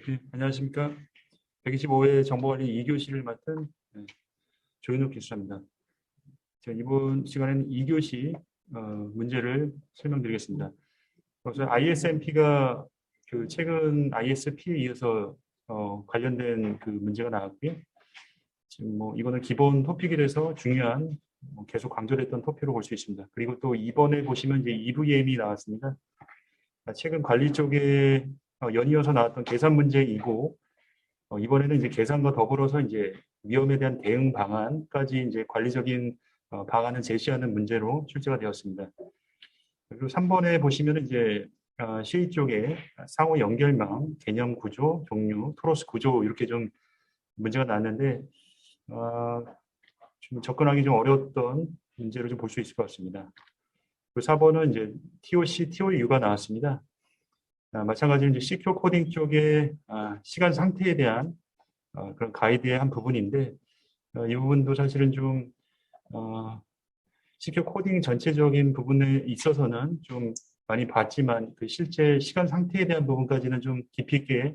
네, 안녕하십니까. 125회 정보관리 2교시를 맡은 조윤욱 교수입니다. 제가 이번 시간에는 2교시 문제를 설명드리겠습니다. 그래서 ISMP가 그 최근 ISP에 이어서 관련된 그 문제가 나왔고요. 지금 뭐 이거는 기본 토픽이라서 중요한 계속 강조됐던 토픽으로 볼 수 있습니다. 그리고 또 이번에 보시면 이제 EVM이 나왔습니다. 최근 관리 쪽에 연이어서 나왔던 계산 문제이고 이번에는 이제 계산과 더불어서 이제 위험에 대한 대응 방안까지 이제 관리적인 방안을 제시하는 문제로 출제가 되었습니다. 그리고 3번에 보시면 이제 CA 쪽에 상호 연결망, 개념 구조, 종류, 토로스 구조 이렇게 좀 문제가 나왔는데 좀 접근하기 좀 어려웠던 문제로 좀 볼 수 있을 것 같습니다. 그리고 4번은 이제 TOC, TOU가 나왔습니다. 마찬가지로 이제 CQ 코딩 쪽에 시간 상태에 대한 그런 가이드의 한 부분인데 이 부분도 사실은 좀 시큐어 코딩 전체적인 부분에 있어서는 좀 많이 봤지만 그 실제 시간 상태에 대한 부분까지는 좀 깊이 있게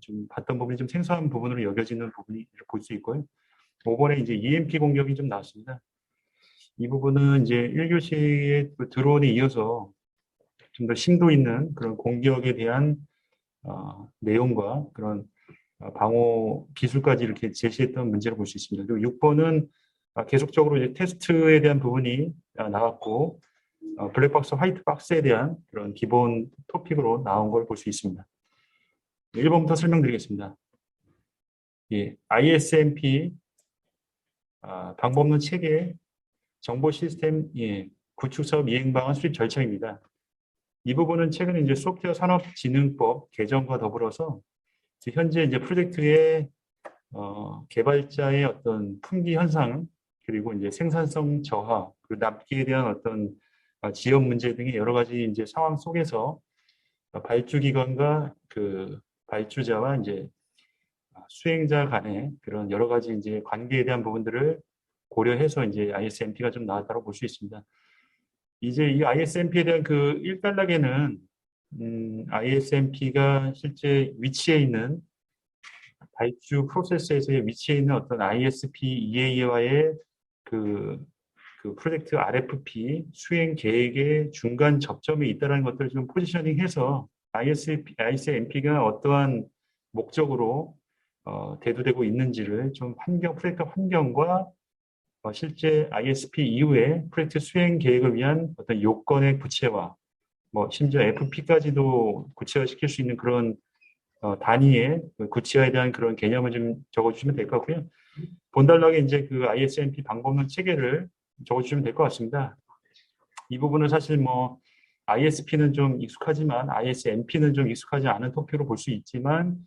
좀 봤던 부분이 좀 생소한 부분으로 여겨지는 부분이 볼 수 있고요. 5번에 이제 EMP 공격이 좀 나왔습니다. 이 부분은 이제 1교시의 그 드론에 이어서 좀 더 심도 있는 그런 공격에 대한 내용과 그런 방어 기술까지 이렇게 제시했던 문제를 볼 수 있습니다. 그리고 6번은 계속적으로 이제 테스트에 대한 부분이 나왔고 블랙박스, 화이트박스에 대한 그런 기본 토픽으로 나온 걸 볼 수 있습니다. 1번부터 설명드리겠습니다. 예, ISMP 방법 없는 체계 정보 시스템 구축 사업 이행 방안 수립 절차입니다. 이 부분은 최근에 이제 소프트웨어 산업진흥법 개정과 더불어서 현재 이제 프로젝트의 개발자의 어떤 품귀 현상 그리고 이제 생산성 저하 그리고 납기에 대한 어떤 지연 문제 등의 여러 가지 이제 상황 속에서 발주 기관과 그 발주자와 이제 수행자 간의 그런 여러 가지 이제 관계에 대한 부분들을 고려해서 이제 ISMP가 좀 나왔다고 볼 수 있습니다. 이제 이 ISMP에 대한 그 일단락에는 ISMP가 실제 위치해 있는 발주 프로세스에서의 위치해 있는 어떤 ISP EA와의 그, 그 프로젝트 RFP 수행 계획의 중간 접점에 있다는 것들을 좀 포지셔닝해서 ISMP가 어떠한 목적으로 대두되고 있는지를 좀 프로젝트 환경과 실제 ISP 이후에 프로젝트 수행 계획을 위한 어떤 요건의 구체화, 뭐 심지어 FP까지도 구체화시킬 수 있는 그런 단위의 구체화에 대한 그런 개념을 좀 적어주시면 될 것 같고요. 본단락에 이제 그 ISMP 방법론 체계를 적어주시면 될 것 같습니다. 이 부분은 사실 뭐 ISP는 좀 익숙하지만 ISMP는 좀 익숙하지 않은 토픽으로 볼 수 있지만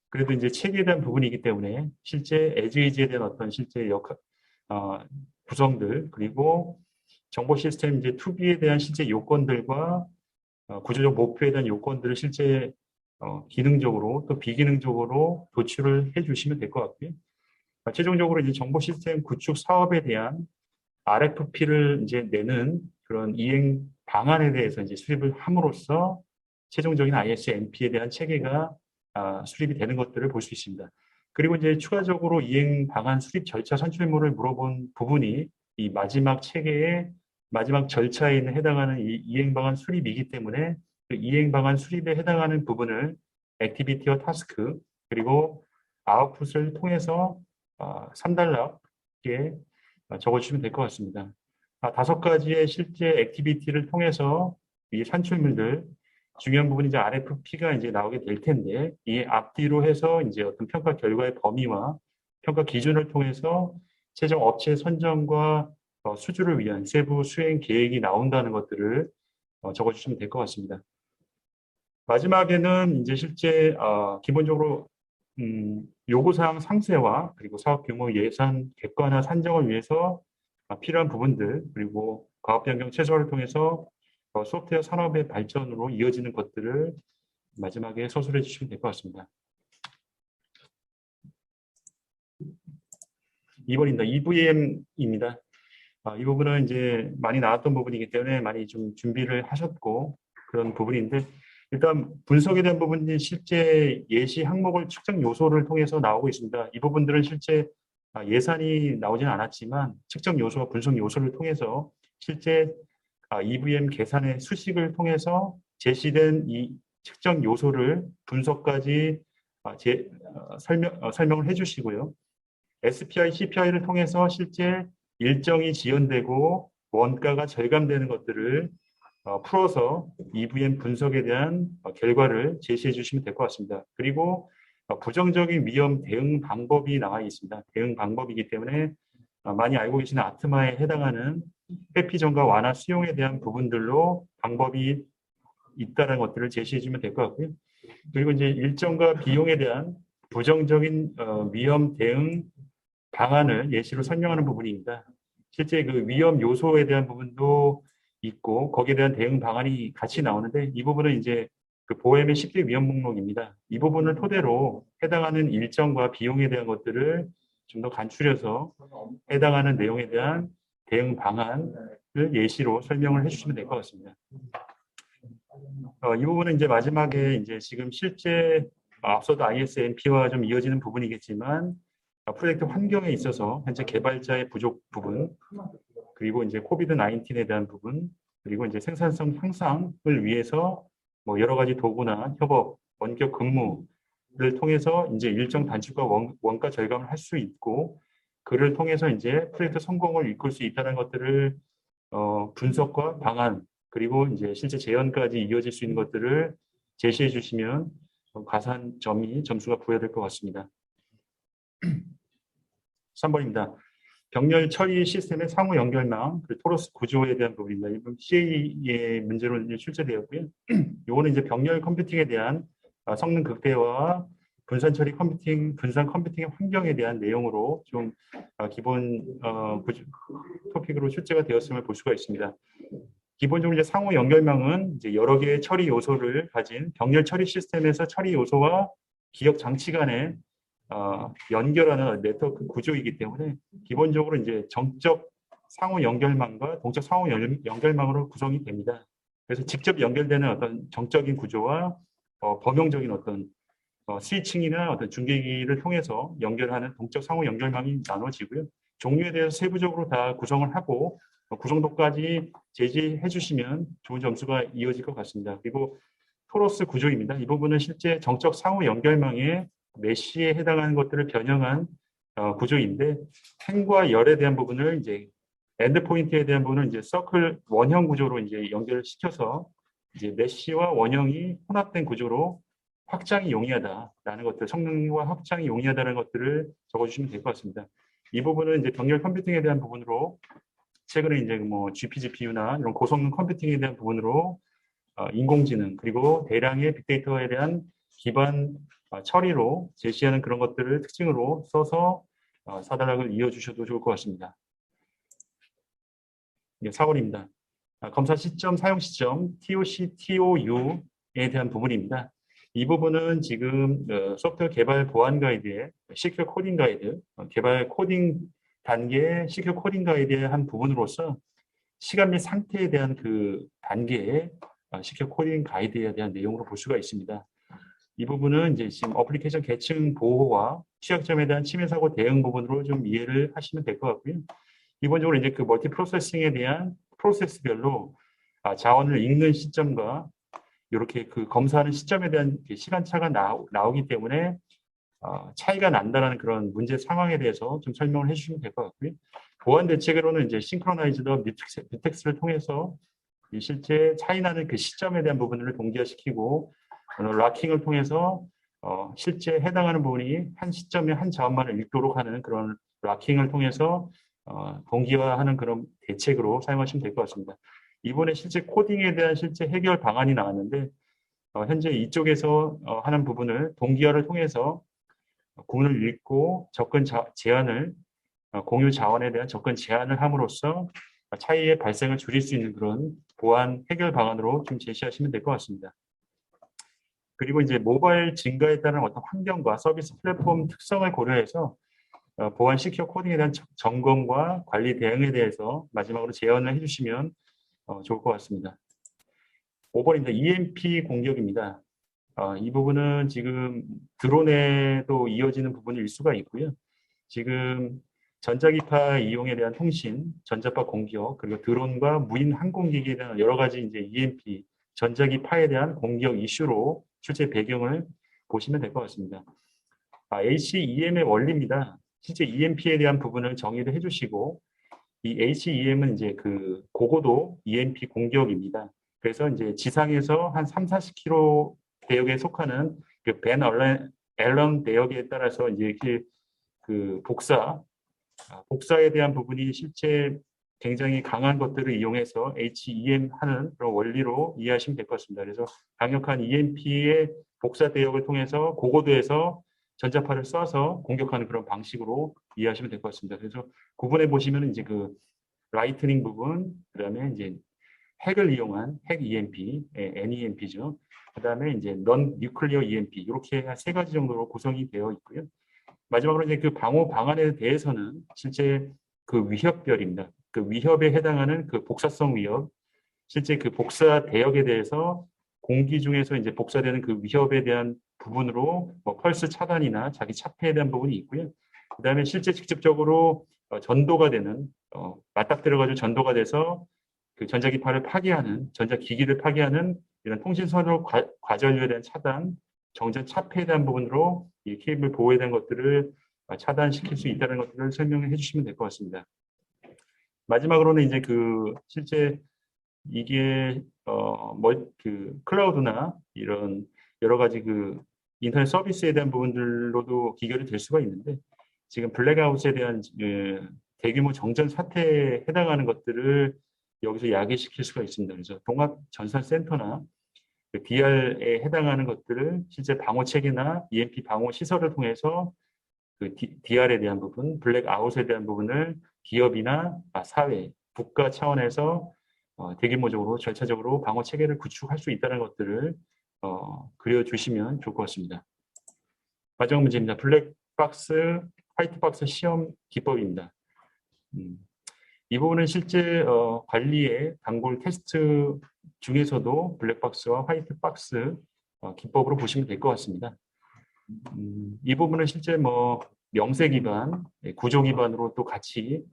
그래도 이제 체계에 대한 부분이기 때문에 실제 에즈이지에 대한 어떤 실제 구성들 그리고 정보 시스템 이제 투비에 대한 실제 요건들과 구조적 목표에 대한 요건들을 실제 기능적으로 또 비기능적으로 도출을 해주시면 될 것 같고요. 최종적으로 이제 정보 시스템 구축 사업에 대한 RFP를 이제 내는 그런 이행 방안에 대해서 이제 수립을 함으로써 최종적인 ISMP에 대한 체계가 수립이 되는 것들을 볼 수 있습니다. 그리고 이제 추가적으로 이행 방안 수립 절차 선출물을 물어본 부분이 이 마지막 체계의 마지막 절차에 있는 해당하는 이 이행 방안 수립이기 때문에 그 이행 방안 수립에 해당하는 부분을 액티비티와 타스크 그리고 아웃풋을 통해서 3단락에 적어주시면 될 것 같습니다. 5가지의 실제 액티비티를 통해서 이 산출물들 중요한 부분이 이제 RFP가 이제 나오게 될 텐데 이 앞뒤로 해서 이제 어떤 평가 결과의 범위와 평가 기준을 통해서 최종 업체 선정과 수주를 위한 세부 수행 계획이 나온다는 것들을 적어주시면 될 것 같습니다. 마지막에는 이제 실제 기본적으로 요구사항 상세와 그리고 사업 규모 예산 객관화 산정을 위해서 필요한 부분들 그리고 과업 변경 최소화를 통해서 소프트웨어 산업의 발전으로 이어지는 것들을 마지막에 서술해 주시면 될 것 같습니다. 2번입니다. EVM입니다. 이 부분은 이제 많이 나왔던 부분이기 때문에 많이 좀 준비를 하셨고 그런 부분인데 일단 분석에 대한 부분이 실제 예시 항목을 측정 요소를 통해서 나오고 있습니다. 이 부분들은 실제 예산이 나오지는 않았지만 측정 요소와 분석 요소를 통해서 실제 EVM 계산의 수식을 통해서 제시된 이 측정 요소를 분석까지 설명을 해주시고요. SPI, CPI를 통해서 실제 일정이 지연되고 원가가 절감되는 것들을 풀어서 EVM 분석에 대한 결과를 제시해 주시면 될 것 같습니다. 그리고 부정적인 위험 대응 방법이 나와 있습니다. 대응 방법이기 때문에 많이 알고 계시는 아트마에 해당하는 회피 전과 완화 수용에 대한 부분들로 방법이 있다는 것들을 제시해 주면 될 것 같고요. 그리고 이제 일정과 비용에 대한 부정적인 위험 대응 방안을 예시로 설명하는 부분입니다. 실제 그 위험 요소에 대한 부분도 있고 거기에 대한 대응 방안이 같이 나오는데 이 부분은 이제 그 보엠의 10대 위험 목록입니다. 이 부분을 토대로 해당하는 일정과 비용에 대한 것들을 좀 더 간추려서 해당하는 내용에 대한 대응 방안을 예시로 설명을 해주시면 될 것 같습니다. 이 부분은 이제 마지막에 이제 지금 실제 앞서도 ISMP와 좀 이어지는 부분이겠지만 프로젝트 환경에 있어서 현재 개발자의 부족 부분, 그리고 이제 코비드 19에 대한 부분, 그리고 이제 생산성 향상을 위해서 뭐 여러 가지 도구나 협업, 원격 근무를 통해서 이제 일정 단축과 원가 절감을 할 수 있고, 그를 통해서 이제 프로젝트 성공을 이끌 수 있다는 것들을 분석과 방안, 그리고 이제 실제 재현까지 이어질 수 있는 것들을 제시해 주시면 가산 점수가 부여될 것 같습니다. 3번입니다. 병렬 처리 시스템의 상호 연결망, 토러스 구조에 대한 부분입니다. 이번 CA의 문제로 출제되었고요. 이거는 이제 병렬 컴퓨팅에 대한 성능 극대화, 분산 처리 컴퓨팅, 분산 컴퓨팅의 환경에 대한 내용으로 좀 기본 토픽으로 출제가 되었음을 볼 수가 있습니다. 기본적으로 이제 상호 연결망은 이제 여러 개의 처리 요소를 가진 병렬 처리 시스템에서 처리 요소와 기억 장치 간의 연결하는 네트워크 구조이기 때문에 기본적으로 이제 정적 상호 연결망과 동적 상호 연결망으로 구성이 됩니다. 그래서 직접 연결되는 어떤 정적인 구조와 범용적인 어떤 스위칭이나 어떤 중계기를 통해서 연결하는 동적 상호 연결망이 나눠지고요. 종류에 대해서 세부적으로 다 구성을 하고 구성도까지 제시해 주시면 좋은 점수가 이어질 것 같습니다. 그리고 토러스 구조입니다. 이 부분은 실제 정적 상호 연결망의 메쉬에 해당하는 것들을 변형한 구조인데 행과 열에 대한 부분을 이제 엔드 포인트에 대한 부분은 이제 서클 원형 구조로 이제 연결을 시켜서 이제 메쉬와 원형이 혼합된 구조로 확장이 용이하다라는 것들, 성능과 확장이 용이하다는 것들을 적어주시면 될 것 같습니다. 이 부분은 이제 병렬 컴퓨팅에 대한 부분으로 최근에 이제 뭐 GPGPU나 이런 고성능 컴퓨팅에 대한 부분으로 인공지능 그리고 대량의 빅데이터에 대한 기반 처리로 제시하는 그런 것들을 특징으로 써서 사단락을 이어주셔도 좋을 것 같습니다. 4번입니다. 검사 시점, 사용 시점, TOC, TOU에 대한 부분입니다. 이 부분은 지금 소프트웨어 개발 보안 가이드의 시큐어 코딩 가이드, 개발 코딩 단계의 시큐어 코딩 가이드의 한 부분으로서 시간 및 상태에 대한 그 단계의 시큐어 코딩 가이드에 대한 내용으로 볼 수가 있습니다. 이 부분은 이제 지금 어플리케이션 계층 보호와 취약점에 대한 침해 사고 대응 부분으로 좀 이해를 하시면 될 것 같고요. 기본적으로 이제 그 멀티 프로세싱에 대한 프로세스별로 자원을 읽는 시점과 이렇게 그 검사하는 시점에 대한 시간차가 나오기 때문에 차이가 난다는 그런 문제 상황에 대해서 좀 설명을 해주시면 될 것 같고요. 보안 대책으로는 이제 싱크로나이즈드 뮤텍스를 통해서 실제 차이 나는 그 시점에 대한 부분을 동기화시키고 락킹을 통해서 실제 해당하는 부분이 한 시점에 한 자원만을 읽도록 하는 그런 락킹을 통해서 동기화하는 그런 대책으로 사용하시면 될 것 같습니다. 이번에 실제 코딩에 대한 실제 해결 방안이 나왔는데 현재 이쪽에서 하는 부분을 동기화를 통해서 구문을 읽고 접근 제한을 공유 자원에 대한 접근 제한을 함으로써 차이의 발생을 줄일 수 있는 그런 보안 해결 방안으로 좀 제시하시면 될 것 같습니다. 그리고 이제 모바일 증가에 따른 어떤 환경과 서비스 플랫폼 특성을 고려해서 보안 시큐어 코딩에 대한 점검과 관리 대응에 대해서 마지막으로 제언을 해주시면 좋을 것 같습니다. 5번입니다. EMP 공격입니다. 이 부분은 지금 드론에도 이어지는 부분일 수가 있고요. 지금 전자기파 이용에 대한 통신, 전자파 공격, 그리고 드론과 무인 항공기기에 대한 여러 가지 이제 EMP, 전자기파에 대한 공격 이슈로 실제 배경을 보시면 될 것 같습니다. HEM의 원리입니다. 실제 EMP에 대한 부분을 정의를 해주시고, 이 HEM은 이제 그 고고도 EMP 공격입니다. 그래서 이제 지상에서 한 3, 40km 대역에 속하는 그 벤 앨런 대역에 따라서 이제 이렇게 그 복사에 대한 부분이 실제 굉장히 강한 것들을 이용해서 HEM 하는 그런 원리로 이해하시면 될 것 같습니다. 그래서 강력한 EMP의 복사 대역을 통해서 고고도에서 전자파를 쏴서 공격하는 그런 방식으로 이해하시면 될 것 같습니다. 그래서 구분해 보시면 이제 그 라이트닝 부분, 그다음에 이제 핵을 이용한 핵 EMP, NEMP죠. 그다음에 이제 넌 뉴클리어 EMP 이렇게 세 가지 정도로 구성이 되어 있고요. 마지막으로 이제 그 방호 방안에 대해서는 실제 그 위협별입니다. 그 위협에 해당하는 그 복사성 위협, 실제 그 복사 대역에 대해서 공기 중에서 이제 복사되는 그 위협에 대한 부분으로 뭐 펄스 차단이나 자기 차폐에 대한 부분이 있고요. 그다음에 실제 직접적으로 전도가 되는 맞닥뜨려가지고 전도가 돼서 그 전자기파를 파괴하는 전자기기를 파괴하는 이런 통신선로 과전류에 대한 차단, 정전 차폐에 대한 부분으로 이 케이블 보호에 대한 것들을 차단시킬 수 있다는 것들을 설명해 주시면 될 것 같습니다. 마지막으로는 이제 그 실제 이게 그 클라우드나 이런 여러 가지 그 인터넷 서비스에 대한 부분들로도 기결이 될 수가 있는데 지금 블랙아웃에 대한 대규모 정전 사태에 해당하는 것들을 여기서 야기시킬 수가 있습니다. 그래서 동합 전산센터나 그 DR에 해당하는 것들을 실제 방호 체계나 EMP 방호 시설을 통해서 그 DR에 대한 부분, 블랙아웃에 대한 부분을 기업이나 사회, 국가 차원에서 대규모적으로 절차적으로 방어 체계를 구축할 수 있다는 것들을 그려주시면 좋을 것 같습니다. 마지막 문제입니다. 블랙박스, 화이트박스 시험 기법입니다. 이 부분은 실제 관리의 단골 테스트 중에서도 블랙박스와 화이트박스 기법으로 보시면 될 것 같습니다. 이 부분은 실제 뭐 명세 기반, 구조 기반으로 또 같이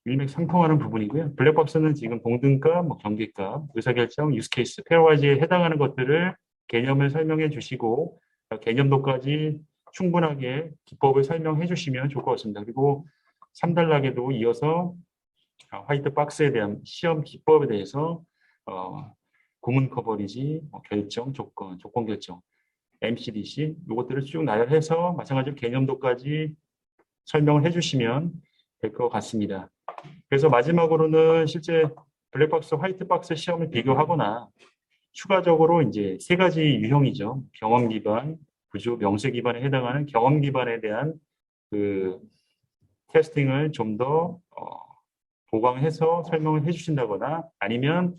일맥상통하는 부분이고요. 블랙박스는 지금 동등값, 뭐 경계값, 의사결정, 유스케이스, 페어와이즈에 해당하는 것들을 개념을 설명해 주시고 개념도까지 충분하게 기법을 설명해 주시면 좋을 것 같습니다. 그리고 3단락에도 이어서 화이트박스에 대한 시험 기법에 대해서 구문 커버리지, 결정, 조건 결정, MCDC 이것들을 쭉 나열해서 마찬가지로 개념도까지 설명을 해주시면 될 것 같습니다. 그래서 마지막으로는 실제 블랙박스, 화이트박스 시험을 비교하거나 추가적으로 이제 세 가지 유형이죠. 경험 기반, 구조, 명세 기반에 해당하는 경험 기반에 대한 그 테스팅을 좀 더 보강해서 설명을 해주신다거나 아니면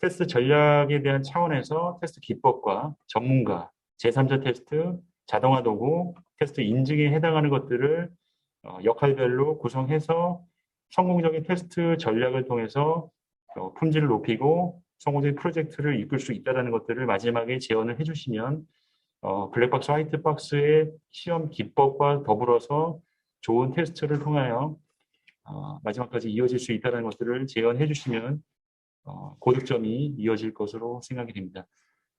테스트 전략에 대한 차원에서 테스트 기법과 전문가, 제3자 테스트, 자동화 도구, 테스트 인증에 해당하는 것들을 역할별로 구성해서 성공적인 테스트 전략을 통해서 품질을 높이고 성공적인 프로젝트를 이끌 수 있다는 것들을 마지막에 제언을 해주시면 블랙박스, 화이트박스의 시험 기법과 더불어서 좋은 테스트를 통하여 마지막까지 이어질 수 있다는 것들을 제언해 주시면 고득점이 이어질 것으로 생각이 됩니다.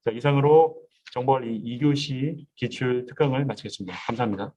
자, 이상으로 정보관리 2교시 기출 특강을 마치겠습니다. 감사합니다.